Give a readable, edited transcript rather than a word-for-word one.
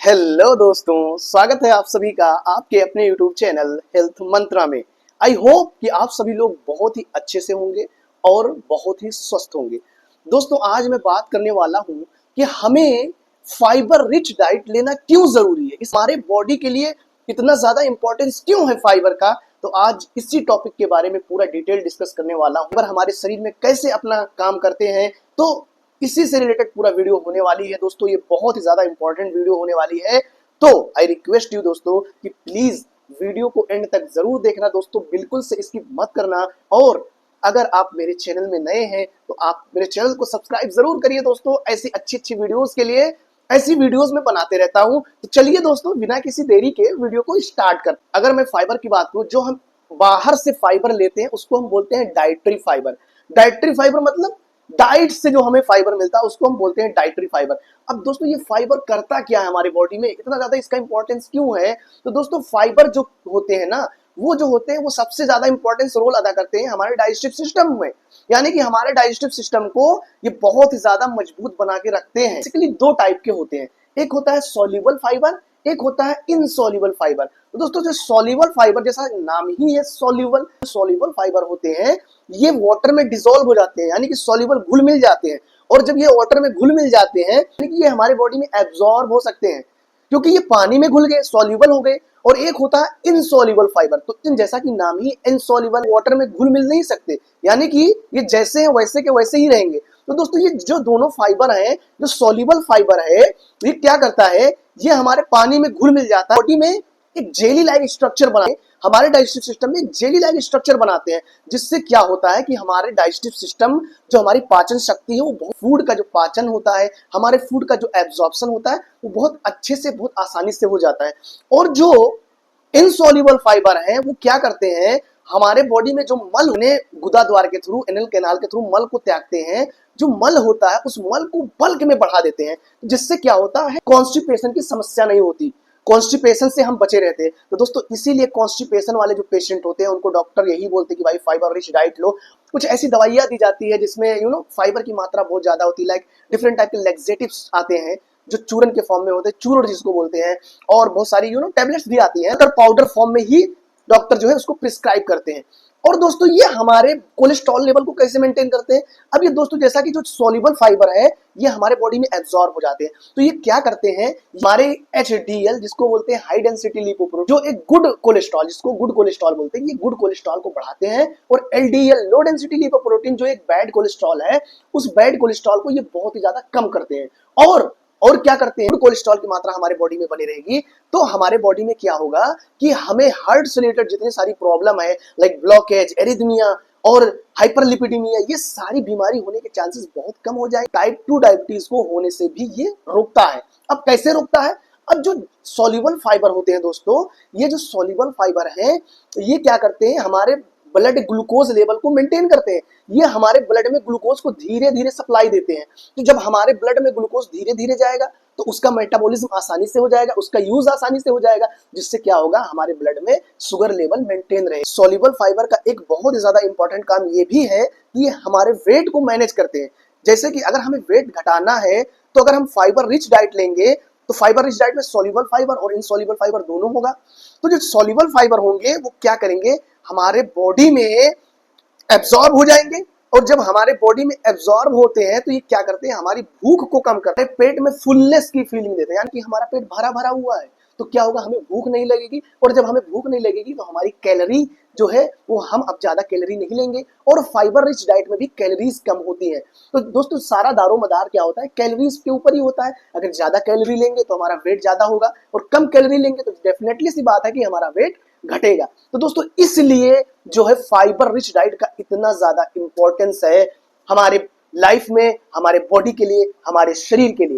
Hello दोस्तों, स्वागत है आप सभी का आपके अपने YouTube चैनल हेल्थ मंत्रा में। आई होप कि आप सभी लोग बहुत ही अच्छे से होंगे और बहुत ही स्वस्थ होंगे। दोस्तों, आज मैं बात करने वाला हूं कि हमें फाइबर रिच डाइट लेना क्यों जरूरी है, इस हमारे बॉडी के लिए इतना ज्यादा इंपॉर्टेंस क्यों है फाइबर का। तो आज इसी टॉपिक के बारे में पूरा डिटेल डिस्कस करने वाला हूं। फाइबर हमारे शरीर में कैसे अपना काम करते हैं, तो इसी से रिलेटेड पूरा वीडियो होने वाली है। दोस्तों, ये बहुत ही ज्यादा इंपॉर्टेंट वीडियो होने वाली है, तो आई रिक्वेस्ट यू दोस्तों कि प्लीज वीडियो को एंड तक जरूर देखना। दोस्तों, बिल्कुल से इसकी मत करना। और अगर आप मेरे चैनल में नए हैं तो आप मेरे चैनल को सब्सक्राइब जरूर करिए। दोस्तों, ऐसी अच्छी अच्छी वीडियोस के लिए ऐसी वीडियोस में बनाते रहता हूं। तो चलिए दोस्तों, बिना किसी देरी के वीडियो को स्टार्ट कर। अगर मैं फाइबर की बात करूं, जो हम बाहर से फाइबर लेते हैं उसको हम बोलते हैं डाइटरी फाइबर। डाइटरी फाइबर मतलब डाइट से जो हमें फाइबर मिलता है उसको हम बोलते हैं डाइटरी फाइबर। अब दोस्तों, ये फाइबर करता क्या है हमारी बॉडी में, इतना ज्यादा इसका इंपॉर्टेंस क्यों है? तो दोस्तों, फाइबर जो होते हैं ना, वो सबसे ज्यादा इंपॉर्टेंस रोल अदा करते हैं हमारे डाइजेस्टिव सिस्टम में। यानी कि हमारे डाइजेस्टिव सिस्टम को ये बहुत ही ज्यादा मजबूत बना के रखते हैं। बेसिकली दो टाइप के होते हैं, एक होता है सॉल्युबल फाइबर, एक होता है इनसॉल्युबल फाइबर। तो दोस्तों, जो सॉल्युबल फाइबर, जैसा नाम ही है सॉल्युबल फाइबर होते हैं, ये वाटर में डिसॉल्व हो जाते हैं, यानी कि सॉल्युबल घुल मिल जाते हैं। और जब ये वाटर में घुल मिल जाते हैं, यानी कि ये हमारे बॉडी में एब्जॉर्ब हो सकते हैं, क्योंकि ये पानी में घुल गए, सॉल्युबल हो गए। और एक होता है इनसॉल्युबल फाइबर। तो इन जैसा कि नाम ही इनसॉल्युबल, वाटर में घुल मिल नहीं सकते, यानी कि ये जैसे हैं वैसे के वैसे ही रहेंगे। तो दोस्तों, ये जो दोनों फाइबर हैं, जो सॉल्युबल फाइबर है, ये क्या करता है, ये हमारे पानी में घुल मिल जाता है, बॉडी में एक जेली लाइक स्ट्रक्चर बनाए, हमारे डाइजेस्टिव सिस्टम में जेली लाइक स्ट्रक्चर बनाते हैं। जिससे क्या होता है कि हमारे डाइजेस्टिव सिस्टम, जो हमारी पाचन शक्ति है, वो फूड का जो पाचन होता है, हमारे फूड का जो एब्जॉर्प्शन होता है, वो बहुत अच्छे से, बहुत आसानी से हो जाता है। और जो इनसॉल्युबल फाइबर है, वो क्या करते हैं, हमारे बॉडी में जो मल उन्हें गुदा द्वार के थ्रू, एनल कैनाल के थ्रू मल को त्यागते हैं। जो मल होता है, उस मल को बल्क में बढ़ा देते हैं, जिससे क्या होता है, कॉन्स्टिपेशन की समस्या नहीं होती, कॉन्स्टिपेशन से हम बचे रहते हैं। तो दोस्तों, इसीलिए कॉन्स्टिपेशन वाले जो पेशेंट होते हैं, उनको डॉक्टर यही बोलते हैं कि भाई फाइबर रिच डाइट लो। कुछ ऐसी दवाइयां दी जाती है जिसमें फाइबर की मात्रा बहुत ज्यादा होती है, लाइक डिफरेंट टाइप के लेक्सेटिव्स आते हैं जो चूरन के फॉर्म में होते हैं, चूर्ण जिसको बोलते हैं। और बहुत सारी टेबलेट्स भी आती हैं, अगर पाउडर फॉर्म में ही डॉक्टर जो है उसको प्रिस्क्राइब करते हैं। और दोस्तों, ये हमारे कोलेस्ट्रॉल लेवल को कैसे मेंटेन करते हैं? अब ये दोस्तों, जैसा कि जो सॉल्युबल फाइबर है, ये हमारे बॉडी में एब्जॉर्ब हो जाते हैं। तो ये क्या करते हैं, हमारे HDL, जिसको बोलते हैं हाई डेंसिटी लिपोप्रोटीन, जो एक गुड कोलेस्ट्रॉल, जिसको गुड कोलेस्ट्रॉल बोलते हैं, ये गुड कोलेस्ट्रॉल को बढ़ाते हैं। और LDL, लो डेंसिटी लिपोप्रोटीन, जो एक बैड कोलेस्ट्रॉल है, उस बैड कोलेस्ट्रॉल को ये बहुत ही ज्यादा कम करते हैं। और क्या करते हैं, कोलेस्ट्रॉल की मात्रा हमारे बॉडी में बनी रहेगी, तो हमारे बॉडी में क्या होगा कि हमें हार्ट से रिलेटेड जितनी सारी प्रॉब्लम है, लाइक ब्लॉकेज, एरिथमिया और हाइपरलिपिडेमिया, ये सारी बीमारी होने के चांसेस बहुत कम हो जाए। टाइप 2 डायबिटीज को होने से भी ये रोकता है। अब कैसे रोकता है? अब जो सॉल्युबल फाइबर होते हैं दोस्तों, ये जो सॉल्युबल फाइबर हैं, ये क्या करते हैं, हमारे ब्लड ग्लूकोज लेवल को मेंटेन करते हैं। ये हमारे ब्लड में ग्लूकोज को धीरे धीरे सप्लाई देते हैं। तो जब हमारे ब्लड में ग्लूकोज धीरे धीरे जाएगा, तो उसका मेटाबॉलिज्म आसानी से हो जाएगा, उसका यूज आसानी से हो जाएगा, जिससे क्या होगा, हमारे ब्लड में शुगर लेवल मेंटेन रहे। सॉल्युबल फाइबर का एक बहुत ही ज्यादा इंपॉर्टेंट काम ये भी है कि ये हमारे वेट को मैनेज करते हैं। जैसे कि अगर हमें वेट घटाना है, तो अगर हम फाइबर रिच डाइट लेंगे, तो फाइबर रिच डाइट में सॉल्युबल फाइबर और इनसॉल्युबल फाइबर दोनों होगा। तो जो सॉल्युबल फाइबर होंगे, वो क्या करेंगे, हमारे बॉडी में एब्जॉर्ब हो जाएंगे। और जब हमारे बॉडी में एब्जॉर्ब होते हैं, तो ये क्या करते हैं, हमारी भूख को कम करते हैं, पेट में फुलनेस की फीलिंग देते हैं, यानी कि हमारा पेट भरा भरा हुआ है। तो क्या होगा, हमें भूख नहीं लगेगी। और जब हमें भूख नहीं लगेगी, तो हमारी कैलोरी जो है, वो हम अब ज्यादा कैलोरी नहीं लेंगे। और फाइबर रिच डाइट में भी कैलोरीज कम होती है। तो दोस्तों, सारा दारोमदार क्या होता है, कैलोरीज के ऊपर ही होता है। अगर ज्यादा कैलोरी लेंगे तो हमारा वेट ज्यादा होगा, और कम कैलोरी लेंगे तो डेफिनेटली सी बात है कि हमारा वेट घटेगा। तो दोस्तों, इसलिए जो है फाइबर रिच डाइट का इतना ज्यादा इंपॉर्टेंस है हमारे लाइफ में, हमारे बॉडी के लिए, हमारे शरीर के लिए।